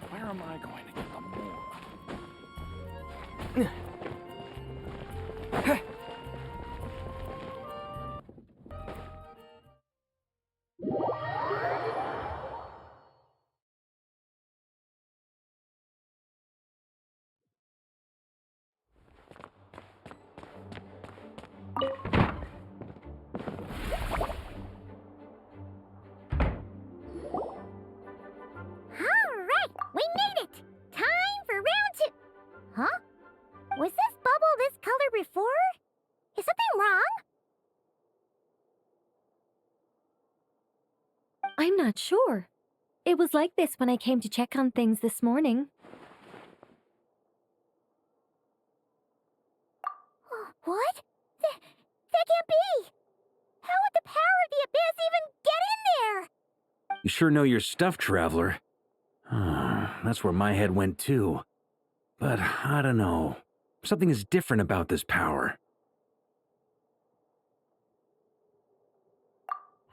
Where am I going to get the more? Was this bubble this color before? Is something wrong? I'm not sure. It was like this when I came to check on things this morning. What? That can't be! How would the power of the abyss even get in there? You sure know your stuff, Traveler. That's where my head went too. But I don't know. Something is different about this power.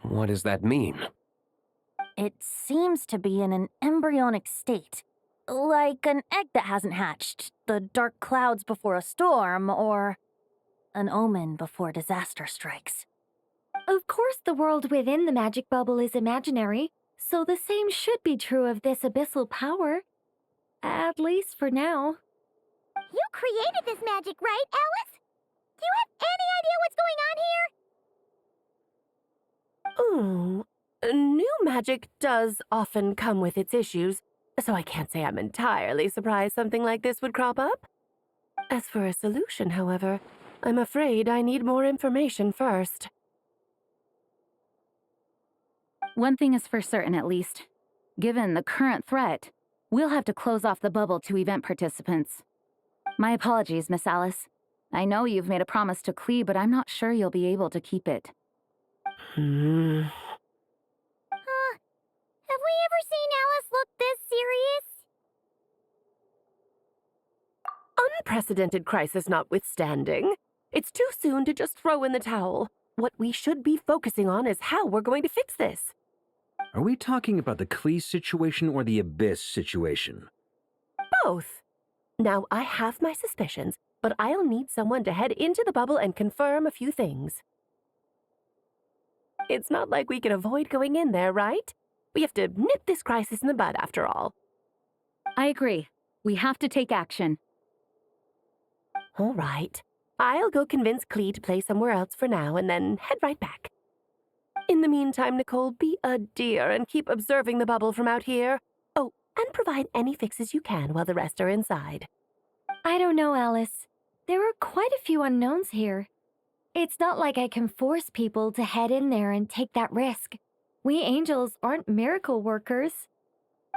What does that mean? It seems to be in an embryonic state. Like an egg that hasn't hatched, the dark clouds before a storm, or an omen before disaster strikes. Of course the world within the magic bubble is imaginary, so the same should be true of this abyssal power. At least for now. You created this magic, right, Alice? Do you have any idea what's going on here? New magic does often come with its issues, so I can't say I'm entirely surprised something like this would crop up. As for a solution, however, I'm afraid I need more information first. One thing is for certain, at least. Given the current threat, we'll have to close off the bubble to event participants. My apologies, Miss Alice. I know you've made a promise to Clee, but I'm not sure you'll be able to keep it. Have we ever seen Alice look this serious? Unprecedented crisis notwithstanding, it's too soon to just throw in the towel. What we should be focusing on is how we're going to fix this. Are we talking about the Clee situation or the Abyss situation? Both. Now, I have my suspicions, but I'll need someone to head into the bubble and confirm a few things. It's not like we can avoid going in there, right? We have to nip this crisis in the bud, after all. I agree. We have to take action. All right. I'll go convince Clee to play somewhere else for now and then head right back. In the meantime, Nicole, be a dear and keep observing the bubble from out here. Oh, and provide any fixes you can while the rest are inside. I don't know, Alice. There are quite a few unknowns here. It's not like I can force people to head in there and take that risk. We angels aren't miracle workers.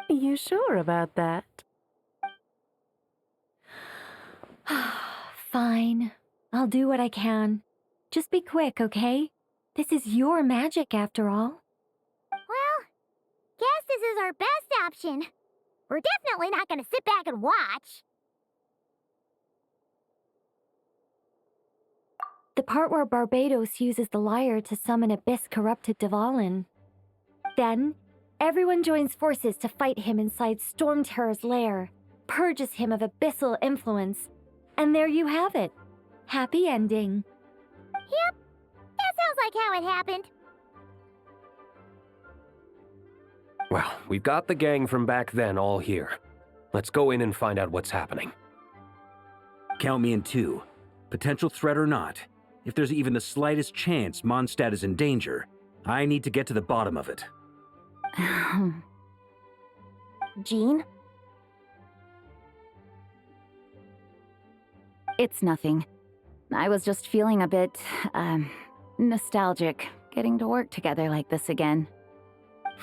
You sure about that? Fine. I'll do what I can. Just be quick, okay? This is your magic, after all. Well, guess this is our best option. We're definitely not gonna sit back and watch. The part where Barbados uses the lyre to summon abyss-corrupted Dvalin. Then, everyone joins forces to fight him inside Storm Terror's lair, purges him of abyssal influence, and there you have it. Happy ending. Yep, that sounds like how it happened. Well, we've got the gang from back then all here. Let's go in and find out what's happening. Count me in 2. Potential threat or not, If there's even the slightest chance Mondstadt is in danger, I need to get to the bottom of it. Jean? It's nothing. I was just feeling a bit, nostalgic, getting to work together like this again.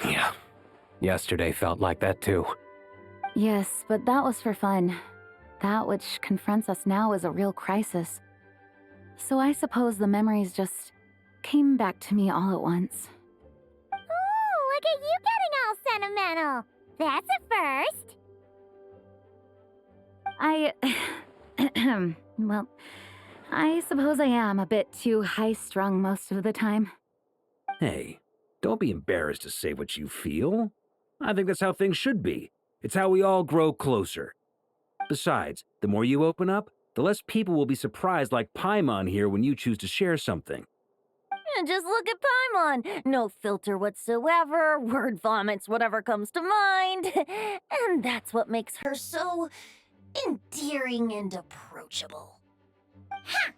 Yeah. Yesterday felt like that too. Yes, but that was for fun. That which confronts us now is a real crisis. So I suppose the memories just came back to me all at once. Ooh, look at you getting all sentimental. That's a first. Well, I suppose I am a bit too high-strung most of the time. Hey, don't be embarrassed to say what you feel. I think that's how things should be. It's how we all grow closer. Besides, the more you open up, the less people will be surprised like Paimon here when you choose to share something. And just look at Paimon. No filter whatsoever, word vomits whatever comes to mind. And that's what makes her so endearing and approachable. Ha!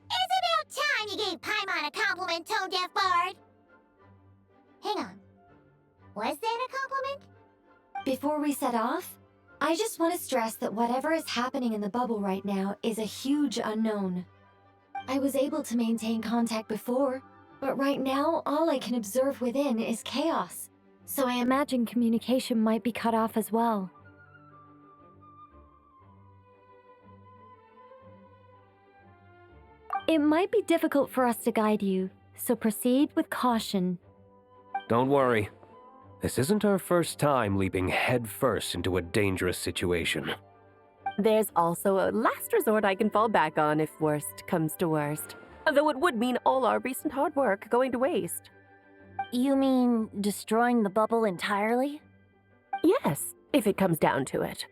It's about time you gave Paimon a compliment, tone-deaf bard. Hang on. Was that a compliment? Before we set off, I just want to stress that whatever is happening in the bubble right now is a huge unknown. I was able to maintain contact before, but right now all I can observe within is chaos. So I imagine communication might be cut off as well. It might be difficult for us to guide you, so proceed with caution. Don't worry. This isn't our first time leaping headfirst into a dangerous situation. There's also a last resort I can fall back on if worst comes to worst. Though it would mean all our recent hard work going to waste. You mean destroying the bubble entirely? Yes, if it comes down to it.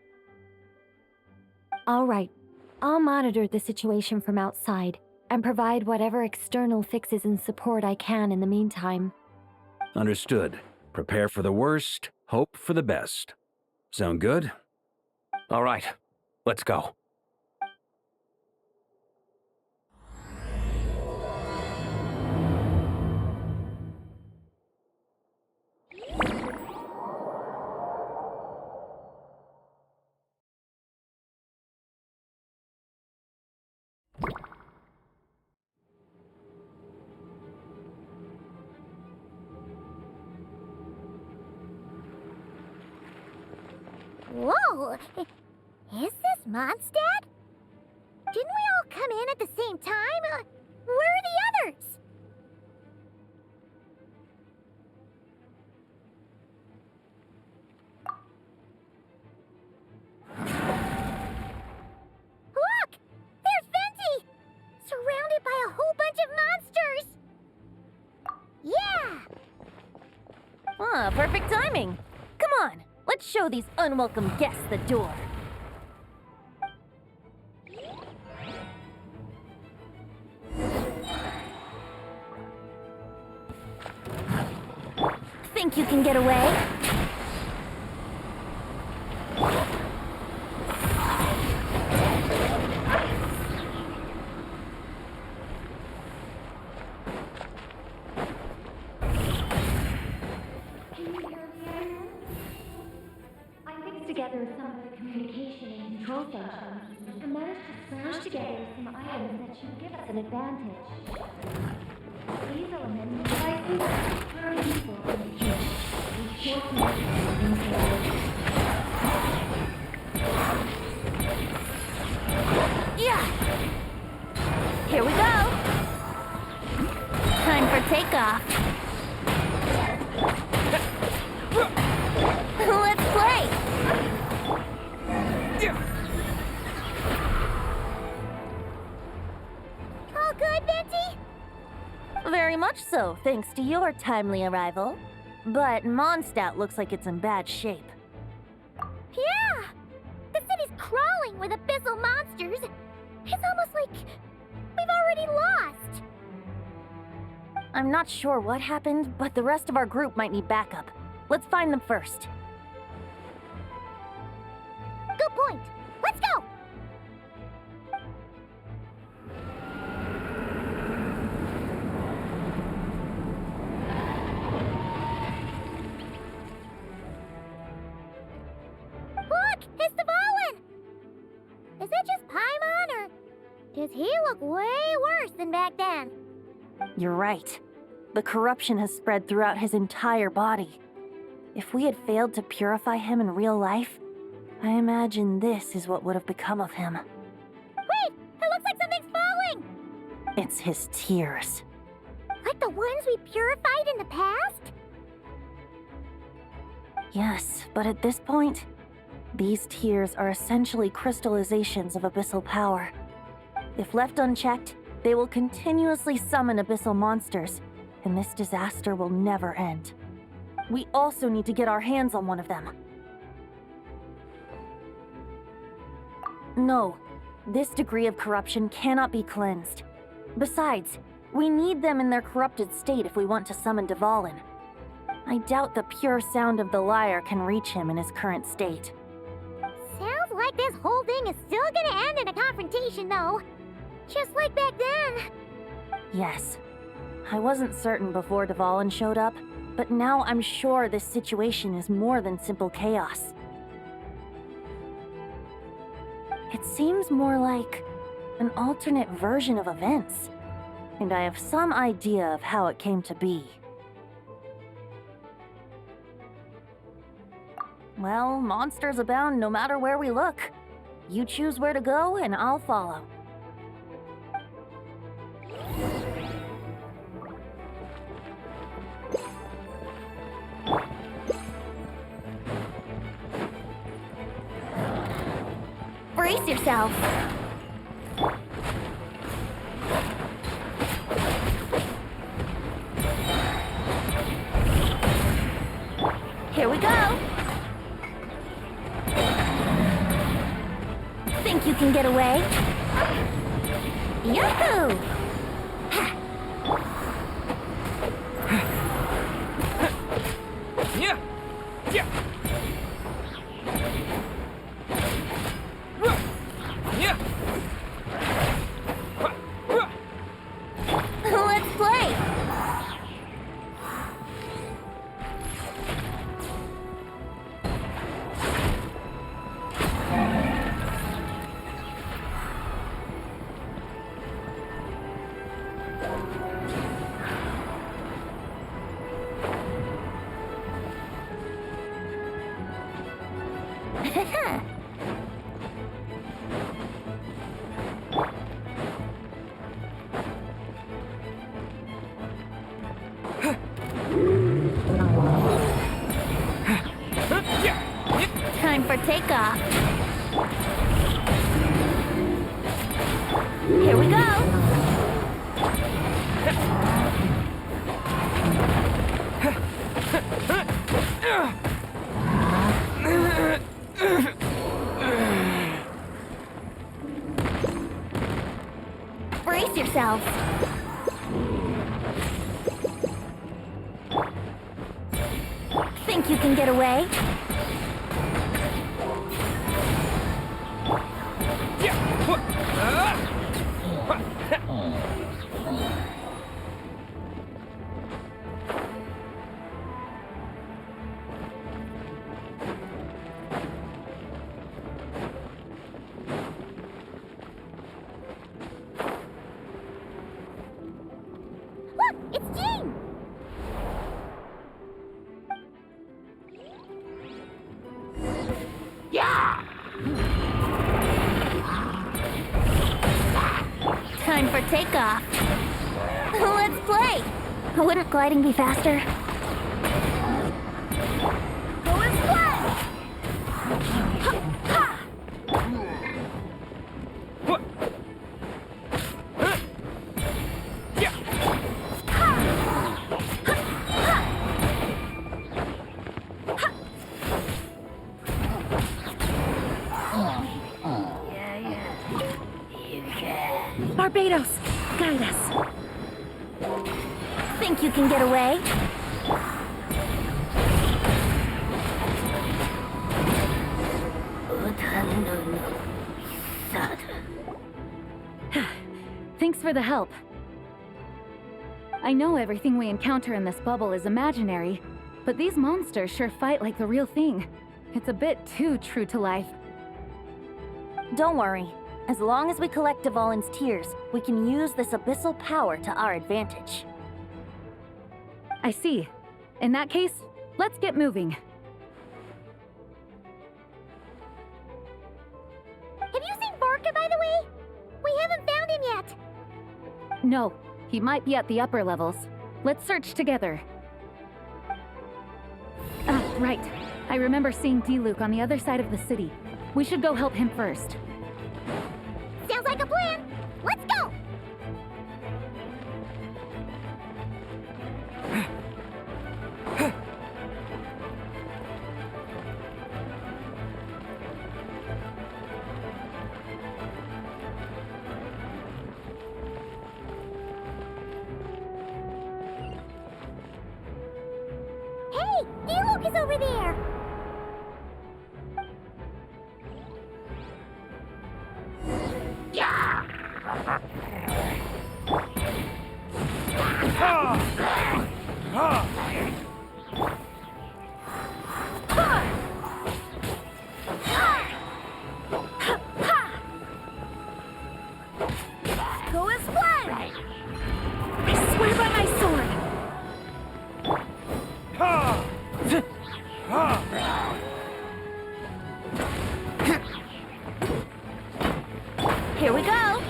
All right, I'll monitor the situation from outside and provide whatever external fixes and support I can in the meantime. Understood. Prepare for the worst, hope for the best. Sound good? All right, let's go. Whoa! Is this Mondstadt? Didn't we all come in at the same time? Where are the others? Look! There's Venti! Surrounded by a whole bunch of monsters! Yeah! Ah, perfect timing. Come on, let's show these unwelcome guests the door. Think you can get away? Together some of the communication and control functions, and managed to smash together some items that should give us an advantage. These elements likely turn useful in the future, with short Yeah! Here we go! Time for takeoff. Let's play! All good, Venti? Very much so, thanks to your timely arrival. But Mondstadt looks like it's in bad shape. Yeah! The city's crawling with abyssal monsters. It's almost like we've already lost. I'm not sure what happened, but the rest of our group might need backup. Let's find them first. Good point. Let's go! Does he look way worse than back then? You're right. The corruption has spread throughout his entire body. If we had failed to purify him in real life, I imagine this is what would have become of him. Wait! It looks like something's falling! It's his tears. Like the ones we purified in the past? Yes, but at this point, these tears are essentially crystallizations of abyssal power. If left unchecked, they will continuously summon abyssal monsters, and this disaster will never end. We also need to get our hands on one of them. No, this degree of corruption cannot be cleansed. Besides, we need them in their corrupted state if we want to summon Dvalin. I doubt the pure sound of the lyre can reach him in his current state. Sounds like this whole thing is still gonna end in a confrontation, though. Just like back then. Yes. I wasn't certain before Dvalin showed up, but now I'm sure this situation is more than simple chaos. It seems more like an alternate version of events, and I have some idea of how it came to be. Well, monsters abound no matter where we look. You choose where to go, and I'll follow. Brace yourself. Here we go! Think you can get away? Yahoo! Yeah! Yeah! Yeah! Let's play! Time for takeoff. Here we go. Brace yourself. Think you can get away? Look, it's Jean! Time for takeoff. Let's play! Wouldn't gliding be faster? Go and splash! Ha! What? Yeah! Barbados, guide us. Think you can get away? Thanks for the help. I know everything we encounter in this bubble is imaginary, but these monsters sure fight like the real thing. It's a bit too true to life. Don't worry. As long as we collect Dvalin's tears, we can use this abyssal power to our advantage. I see. In that case, let's get moving. Have you seen Barca, by the way? We haven't found him yet. No, he might be at the upper levels. Let's search together. Ah, right. I remember seeing D-Luke on the other side of the city. We should go help him first. Sounds like a plan. Let's go! Hey, D-Luke is over there! Go as planned! I swear by my sword! Here we go!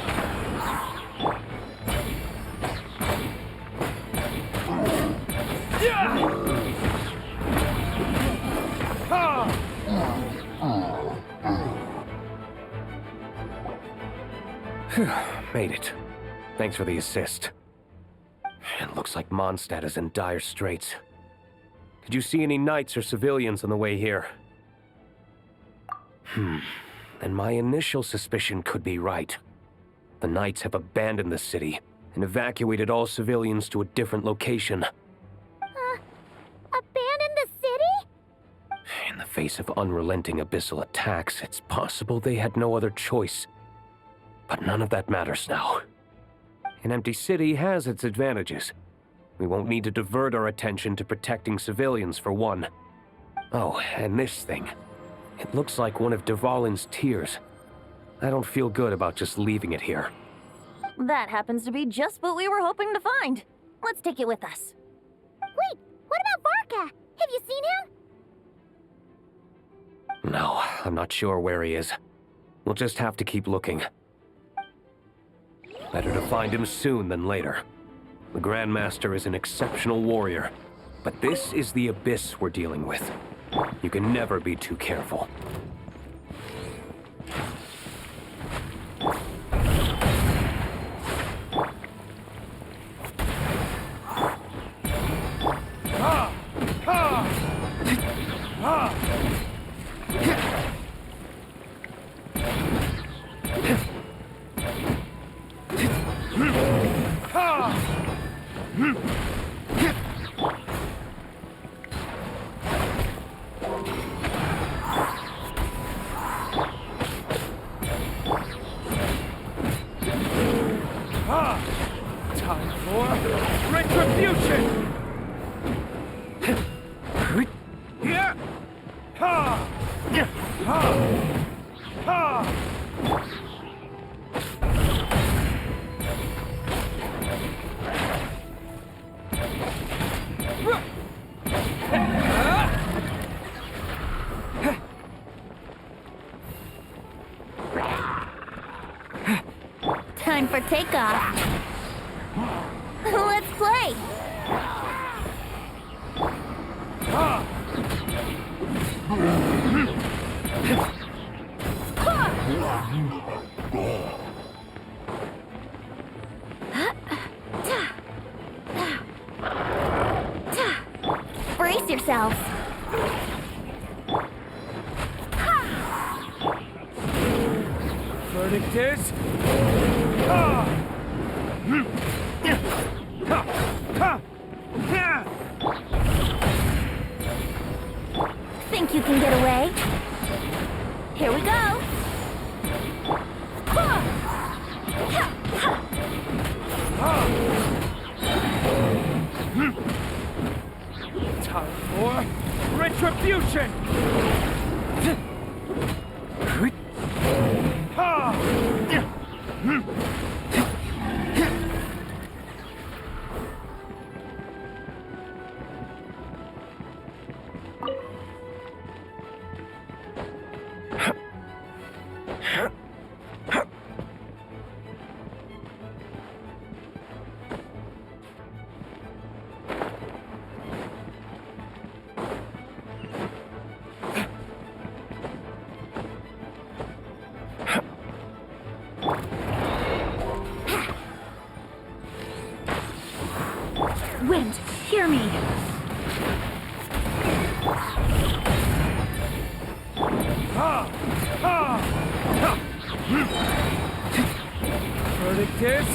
Made it. Thanks for the assist. It looks like Mondstadt is in dire straits. Did you see any knights or civilians on the way here? Then my initial suspicion could be right. The knights have abandoned the city and evacuated all civilians to a different location. Abandon the city? In the face of unrelenting abyssal attacks, it's possible they had no other choice. But none of that matters now. An empty city has its advantages. We won't need to divert our attention to protecting civilians, for one. Oh, and this thing. It looks like one of Dvalin's tears. I don't feel good about just leaving it here. That happens to be just what we were hoping to find. Let's take it with us. Wait, what about Barca? Have you seen him? No, I'm not sure where he is. We'll just have to keep looking. Better to find him soon than later. The Grandmaster is an exceptional warrior, but this is the abyss we're dealing with. You can never be too careful. Time for retribution! Yeah! Ha! Ha! Ha! Time for takeoff. Let's play! Brace yourselves. Verdict is... Think you can get away? Here we go. Time for retribution! Ha! Verdict is...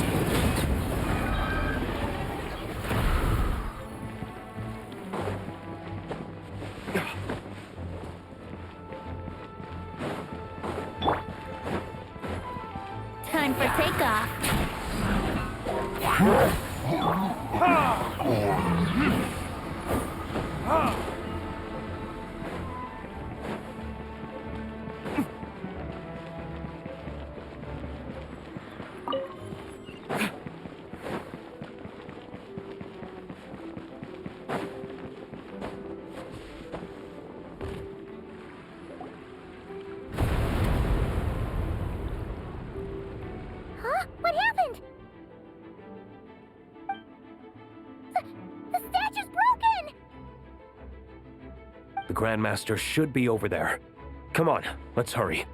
Time for takeoff. Huh? What happened? The statue's broken! The Grandmaster should be over there. Come on, let's hurry.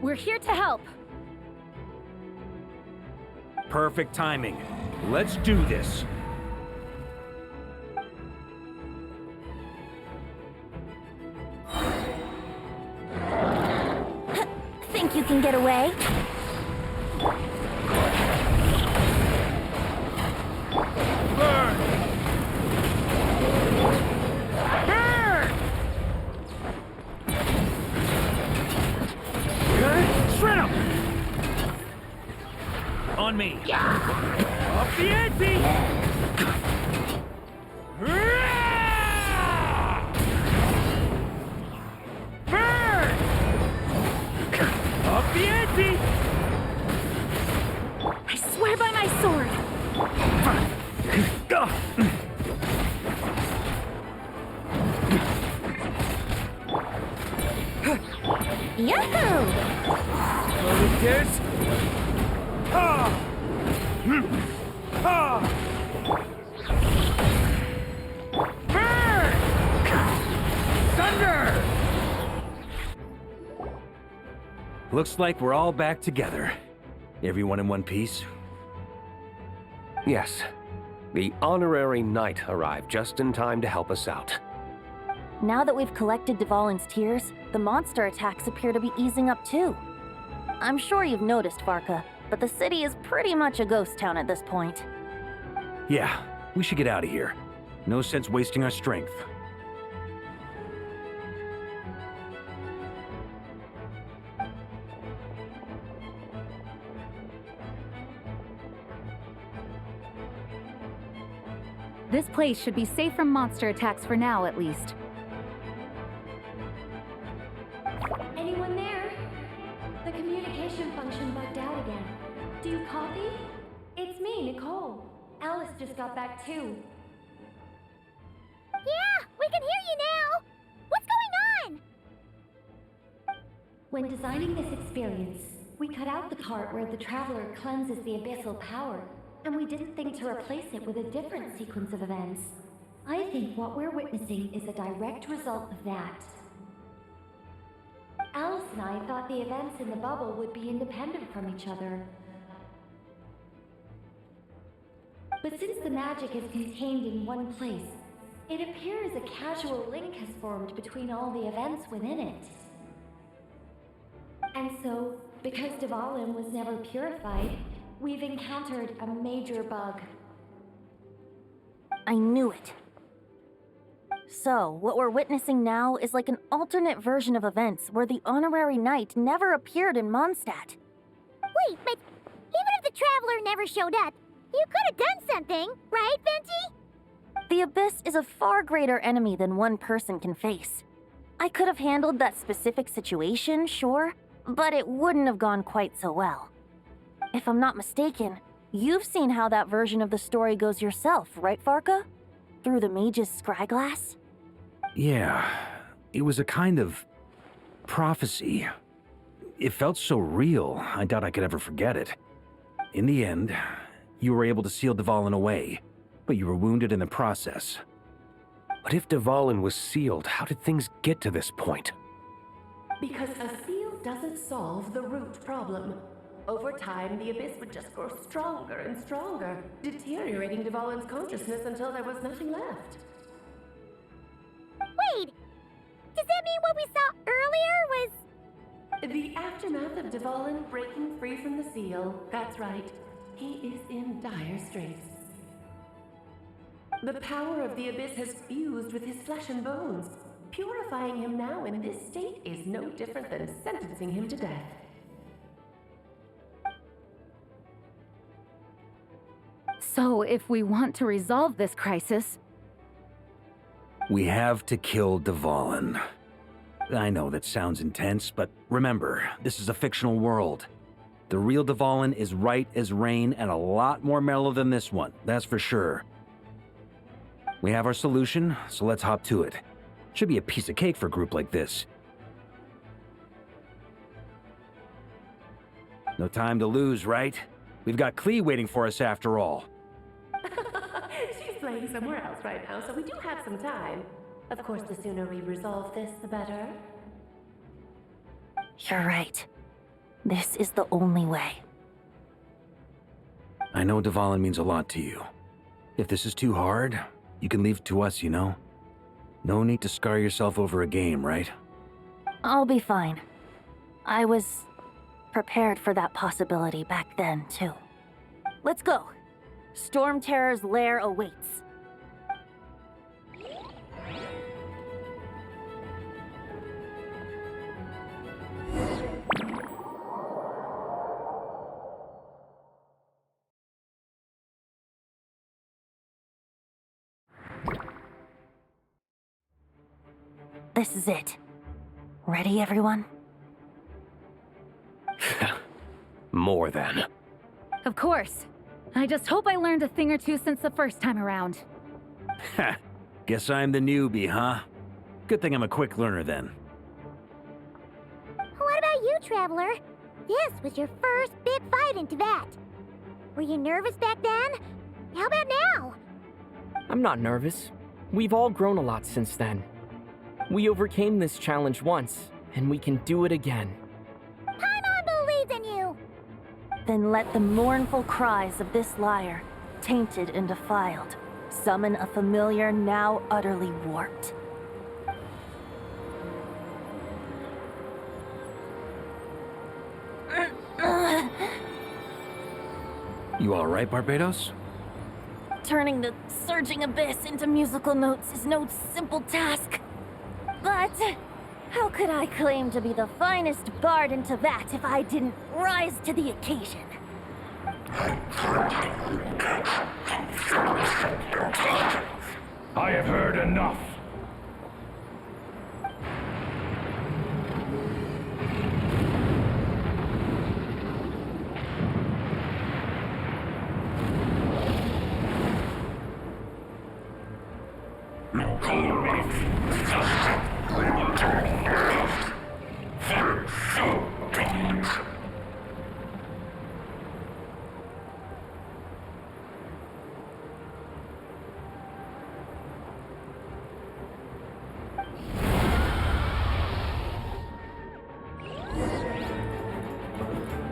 We're here to help. Perfect timing. Let's do this. Think you can get away? Burn! Burn! Shred 'em! On me. Off the ante! Burn! Off the ante! I swear by my sword. Yahoo! Verdict is... Ha! Ha! Burn! Thunder! Looks like we're all back together. Everyone in one piece? Yes. The honorary knight arrived just in time to help us out. Now that we've collected Dvalin's tears, the monster attacks appear to be easing up too. I'm sure you've noticed, Varka, but the city is pretty much a ghost town at this point. Yeah, we should get out of here. No sense wasting our strength. This place should be safe from monster attacks for now, at least. Anyone there? The communication function bugged out again. Do you copy? It's me, Nicole. Alice just got back too. Yeah, we can hear you now! What's going on? When designing this experience, we cut out the part where the traveler cleanses the abyssal power, and we didn't think to replace it with a different sequence of events. I think what we're witnessing is a direct result of that. Alice and I thought the events in the bubble would be independent from each other. But since the magic is contained in one place, it appears a casual link has formed between all the events within it. And so, because Dvalin was never purified, we've encountered a major bug. I knew it. So, what we're witnessing now is like an alternate version of events where the honorary knight never appeared in Mondstadt. Wait, but even if the traveler never showed up, you could have done something, right, Venti? The Abyss is a far greater enemy than one person can face. I could have handled that specific situation, sure, but it wouldn't have gone quite so well. If I'm not mistaken, you've seen how that version of the story goes yourself, right, Varka? Through the mage's scryglass? Yeah, it was a kind of prophecy. It felt so real, I doubt I could ever forget it. In the end, you were able to seal Dvalin away, but you were wounded in the process. But if Dvalin was sealed, how did things get to this point? Because a seal doesn't solve the root problem. Over time, the abyss would just grow stronger and stronger, deteriorating Dvalin's consciousness until there was nothing left. Wait! Does that mean what we saw earlier was... The aftermath of Dvalin breaking free from the seal. That's right. He is in dire straits. The power of the abyss has fused with his flesh and bones. Purifying him now in this state is no different than sentencing him to death. So, if we want to resolve this crisis, We have to kill Dvalin. I know that sounds intense, but remember, this is a fictional world. The real Dvalin is right as rain and a lot more mellow than this one, that's for sure. We have our solution, so let's hop to it. Should be a piece of cake for a group like this. No time to lose, right? We've got Klee waiting for us after all. She's playing somewhere else right now, so we do have some time. Of course, the sooner we resolve this, the better. You're right. This is the only way. I know Dvalin means a lot to you. If this is too hard, you can leave it to us, you know? No need to scar yourself over a game, right? I'll be fine. I was prepared for that possibility back then, too. Let's go. Storm Terror's lair awaits. This is it. Ready, everyone? More than. of course. I just hope I learned a thing or two since the first time around. Ha! Guess I'm the newbie, huh? Good thing I'm a quick learner then. What about you, Traveler? This was your first big fight in Tibet. Were you nervous back then? How about now? I'm not nervous. We've all grown a lot since then. We overcame this challenge once, and we can do it again. Paimon believes in you! Then let the mournful cries of this lyre, tainted and defiled, summon a familiar now utterly warped. You all right, Barbados? Turning the surging abyss into musical notes is no simple task. But how could I claim to be the finest bard in Tibet if I didn't rise to the occasion? I have heard enough.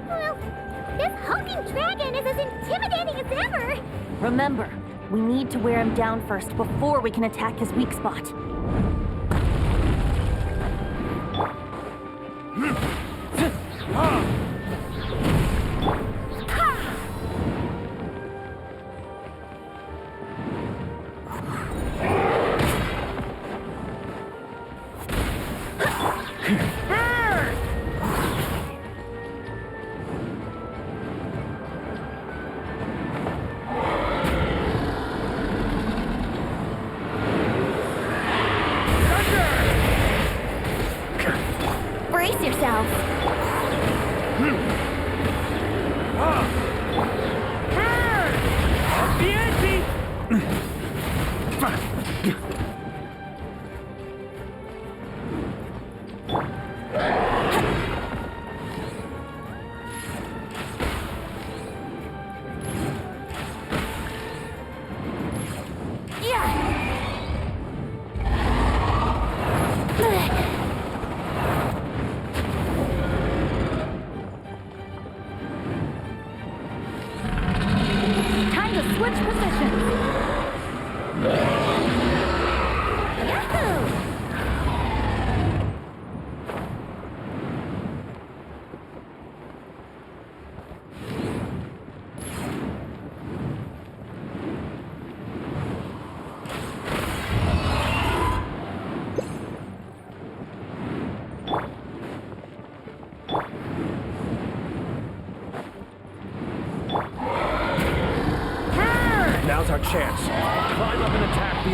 Well, this hulking dragon is as intimidating as ever! Remember, we need to wear him down first before we can attack his weak spot. Brace yourselves!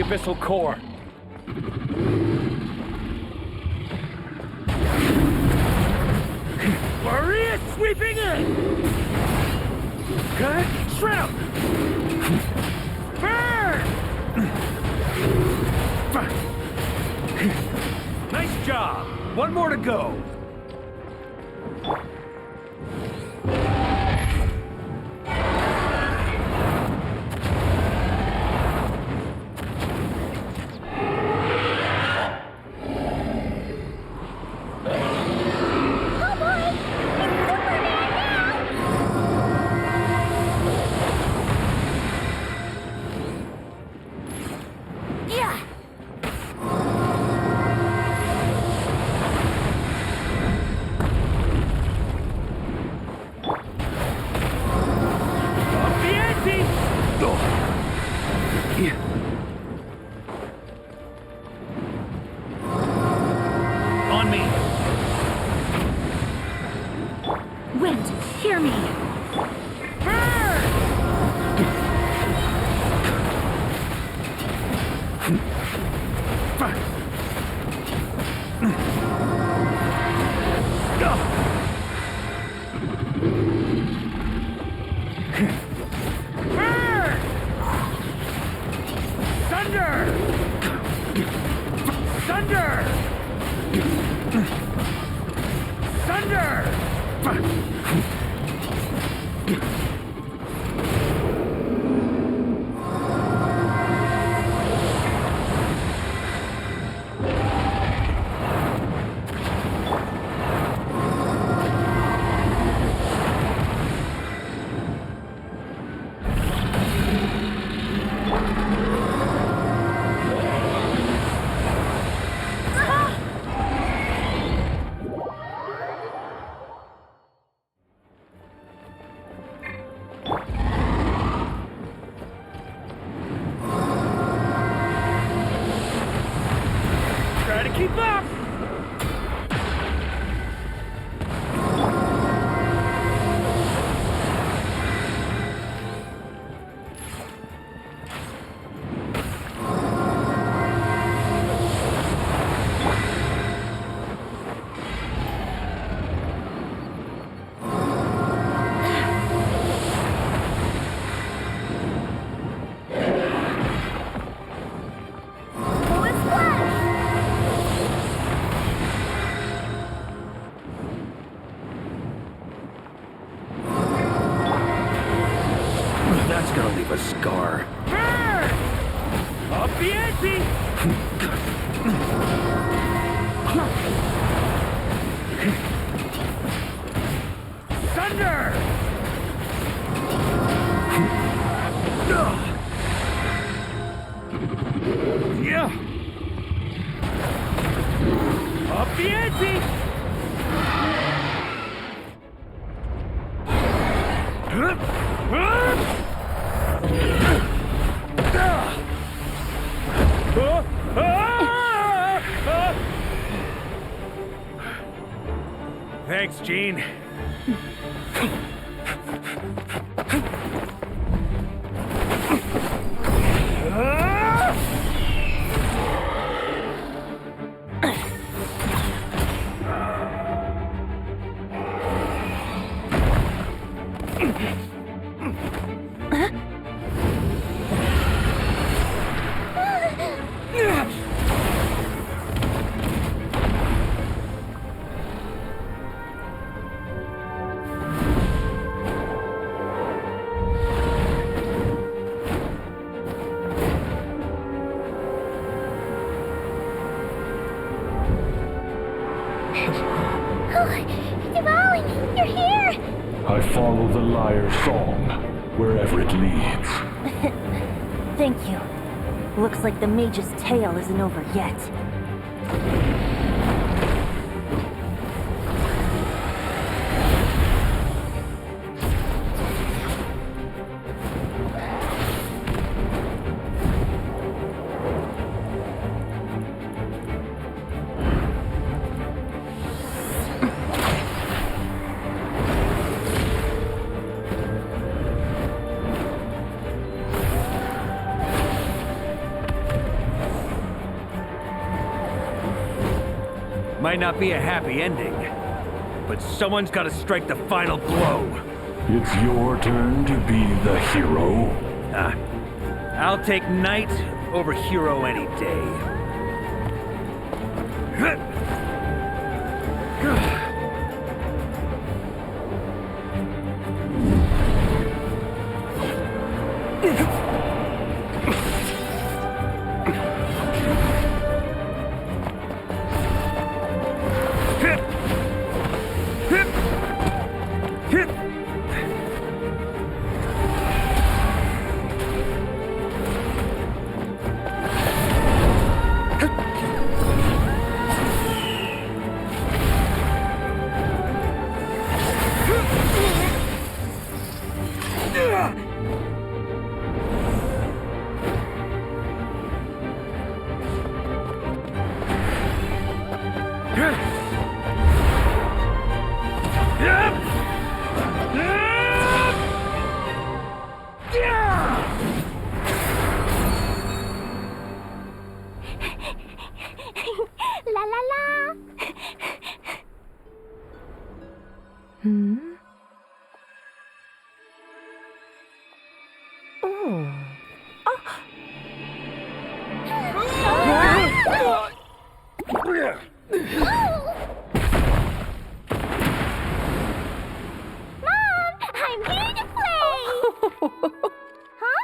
abyssal core. Maria sweeping in! Cut! Shrimp! Burn! Nice job! One more to go. On me. Wind, hear me. Try to keep up! That's gonna leave a scar. Burn! Up the ante! Thunder! Yeah! Up the ante! Thanks, Gene. Devouring, you're here! I follow the lyre's song, wherever it leads. Thank you. Looks like the mage's tale isn't over yet. Might not be a happy ending, but someone's gotta strike the final blow. It's your turn to be the hero. I'll take knight over hero any day. La la la! Mom, I'm here to play! Huh?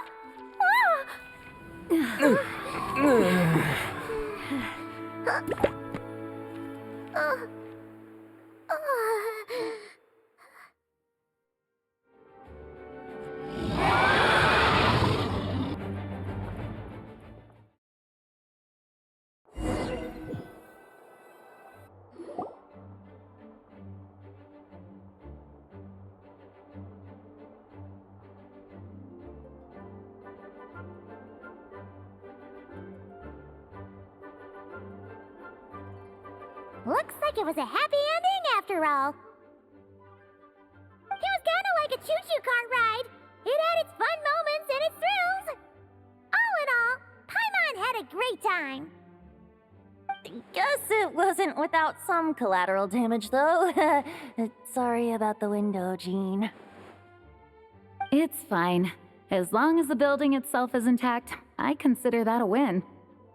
Looks like it was a happy ending after all. It was kind of like a choo-choo cart ride. It had its fun moments and its thrills. All in all, Paimon had a great time. Guess it wasn't without some collateral damage, though. Sorry about the window, Jean. It's fine. As long as the building itself is intact, I consider that a win.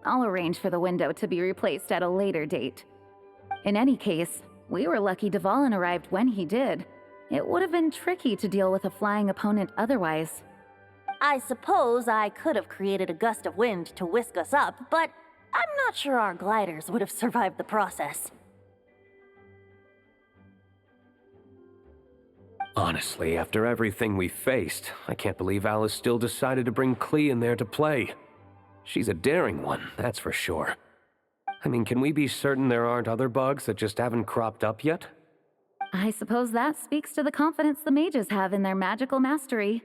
I'll arrange for the window to be replaced at a later date. In any case, we were lucky Dvalin arrived when he did. It would have been tricky to deal with a flying opponent otherwise. I suppose I could have created a gust of wind to whisk us up, but I'm not sure our gliders would have survived the process. Honestly, after everything we faced, I can't believe Alice still decided to bring Klee in there to play. She's a daring one, that's for sure. I mean, can we be certain there aren't other bugs that just haven't cropped up yet? I suppose that speaks to the confidence the mages have in their magical mastery.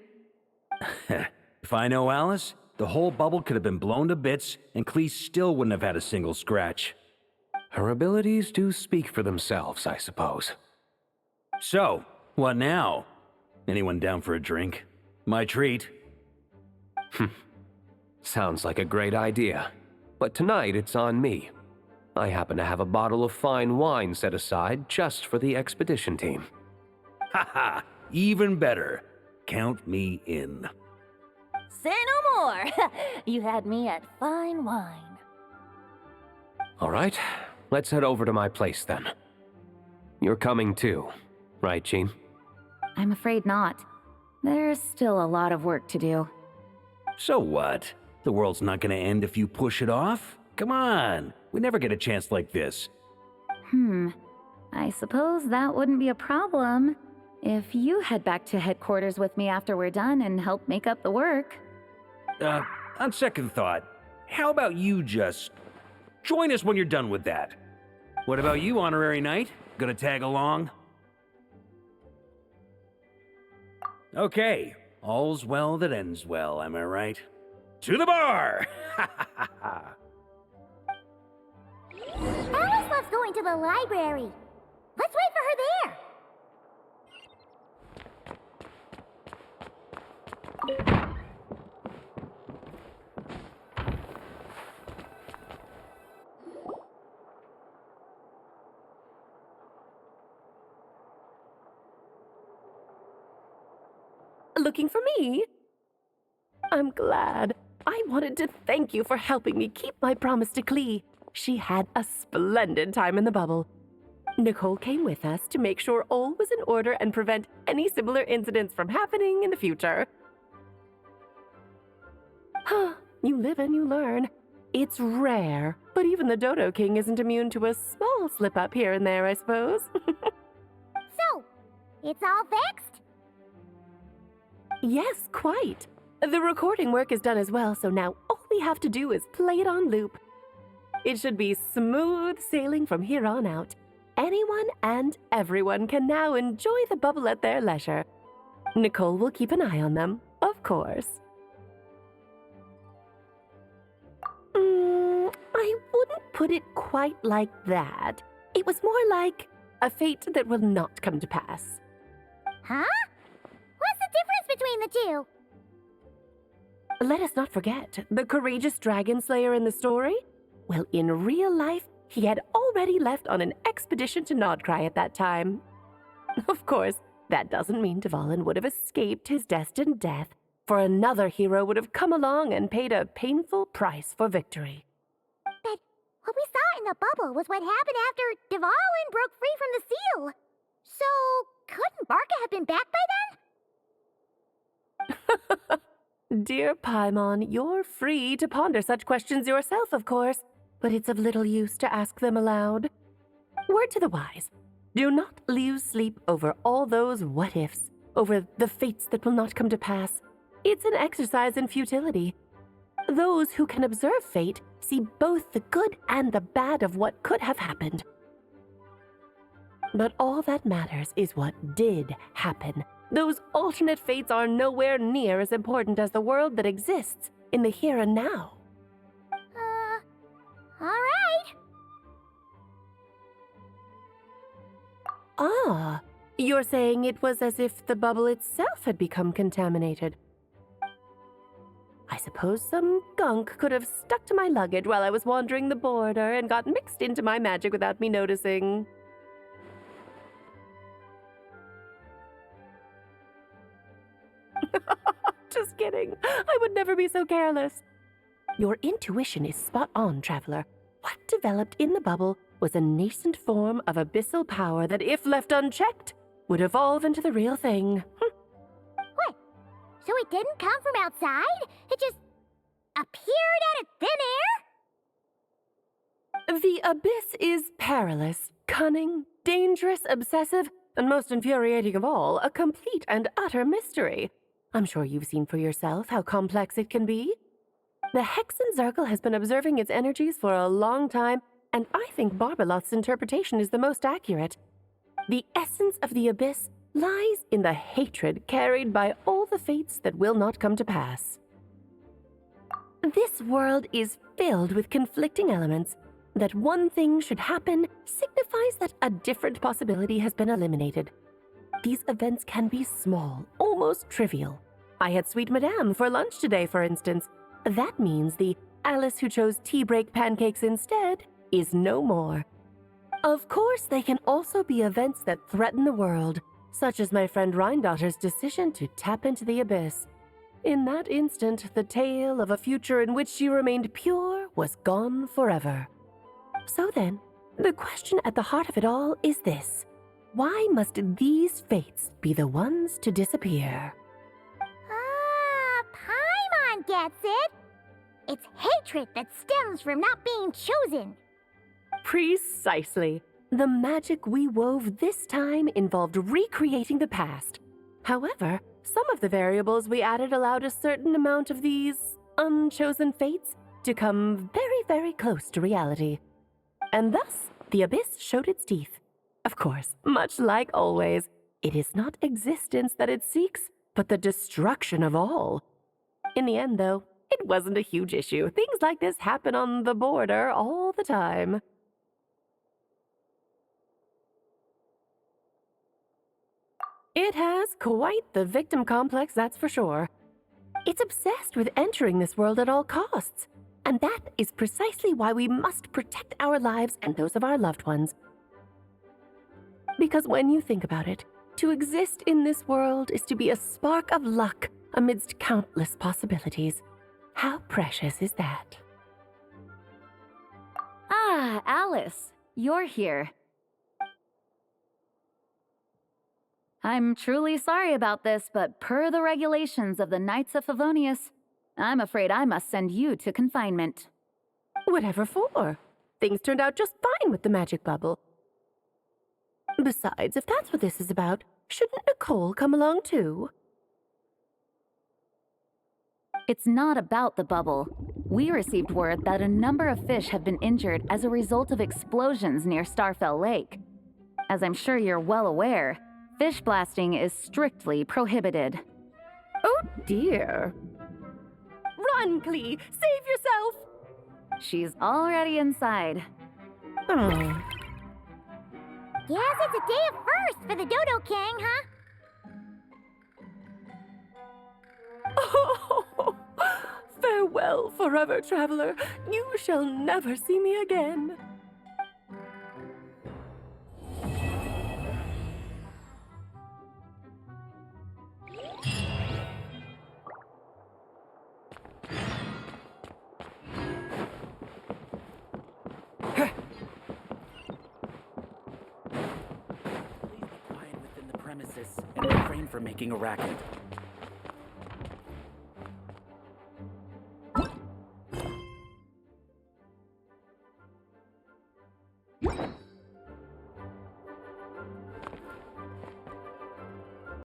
If I know Alice, the whole bubble could have been blown to bits, and Klee still wouldn't have had a single scratch. Her abilities do speak for themselves, I suppose. So, what now? Anyone down for a drink? My treat. Sounds like a great idea. But tonight it's on me. I happen to have a bottle of fine wine set aside just for the expedition team. Haha, even better. Count me in. Say no more! You had me at fine wine. All right, let's head over to my place then. You're coming too, right, Jean? I'm afraid not. There's still a lot of work to do. So what? The world's not gonna end if you push it off? Come on, we never get a chance like this. I suppose that wouldn't be a problem if you head back to headquarters with me after we're done and help make up the work. On second thought, how about you just join us when you're done with that? What about you, Honorary Knight? Gonna tag along? Okay, all's well that ends well, am I right? To the bar! Alice loves going to the library. Let's wait for her there. looking for me? I'm glad. I wanted to thank you for helping me keep my promise to Klee. She had a splendid time in the bubble. Nicole came with us to make sure all was in order and prevent any similar incidents from happening in the future. You live and you learn. It's rare, but even the Dodo King isn't immune to a small slip-up here and there, I suppose. So, it's all fixed? Yes, quite. The recording work is done as well, so now all we have to do is play it on loop. It should be smooth sailing from here on out. Anyone and everyone can now enjoy the bubble at their leisure. Nicole will keep an eye on them, of course. I wouldn't put it quite like that. It was more like a fate that will not come to pass. Huh? What's the difference between the two? Let us not forget the courageous dragon slayer in the story. Well, in real life, he had already left on an expedition to Nodcry at that time. Of course, that doesn't mean Dvalin would have escaped his destined death, for another hero would have come along and paid a painful price for victory. But what we saw in the bubble was what happened after Dvalin broke free from the seal. So, couldn't Barca have been back by then? Dear Paimon, you're free to ponder such questions yourself, of course, but it's of little use to ask them aloud. Word to the wise, do not lose sleep over all those what-ifs, over the fates that will not come to pass. It's an exercise in futility. Those who can observe fate see both the good and the bad of what could have happened. But all that matters is what did happen. Those alternate fates are nowhere near as important as the world that exists in the here and now. All right. Ah, you're saying it was as if the bubble itself had become contaminated. I suppose some gunk could have stuck to my luggage while I was wandering the border and got mixed into my magic without me noticing. Just kidding. I would never be so careless. Your intuition is spot on, Traveler. What developed in the bubble was a nascent form of abyssal power that, if left unchecked, would evolve into the real thing. What? So it didn't come from outside? It just appeared out of thin air? The abyss is perilous, cunning, dangerous, obsessive, and most infuriating of all, a complete and utter mystery. I'm sure you've seen for yourself how complex it can be. The Hexen Zircle has been observing its energies for a long time, and I think Barbalot's interpretation is the most accurate. The essence of the abyss lies in the hatred carried by all the fates that will not come to pass. This world is filled with conflicting elements. That one thing should happen signifies that a different possibility has been eliminated. These events can be small, almost trivial. I had Sweet Madame for lunch today, for instance. That means the Alice who chose tea break pancakes instead is no more. Of course, they can also be events that threaten the world, such as my friend Rhindotter's decision to tap into the abyss. In that instant, the tale of a future in which she remained pure was gone forever. So then, the question at the heart of it all is this. Why must these fates be the ones to disappear? Paimon gets it. It's hatred that stems from not being chosen. Precisely. The magic we wove this time involved recreating the past. However, some of the variables we added allowed a certain amount of these unchosen fates to come very, very close to reality. And thus, the abyss showed its teeth. Of course, much like always, it is not existence that it seeks, but the destruction of all. In the end, though, it wasn't a huge issue. Things like this happen on the border all the time. It has quite the victim complex, that's for sure. It's obsessed with entering this world at all costs. And that is precisely why we must protect our lives and those of our loved ones. Because when you think about it, To exist in this world is to be a spark of luck amidst countless possibilities. How precious is that? Ah, Alice, you're here. I'm truly sorry about this, but per the regulations of the Knights of Favonius, I'm afraid I must send you to confinement. Whatever for? Things turned out just fine with the magic bubble. Besides, if that's what this is about, shouldn't Nicole come along too? It's not about the bubble. We received word that a number of fish have been injured as a result of explosions near Starfell Lake. As I'm sure you're well aware, fish blasting is strictly prohibited. Oh dear. Run, Clee! Save yourself! She's already inside. Oh. Guess it's a day of first for the Dodo King, huh? Oh, farewell, forever traveler. You shall never see me again. Within the premises and refrain from making a racket.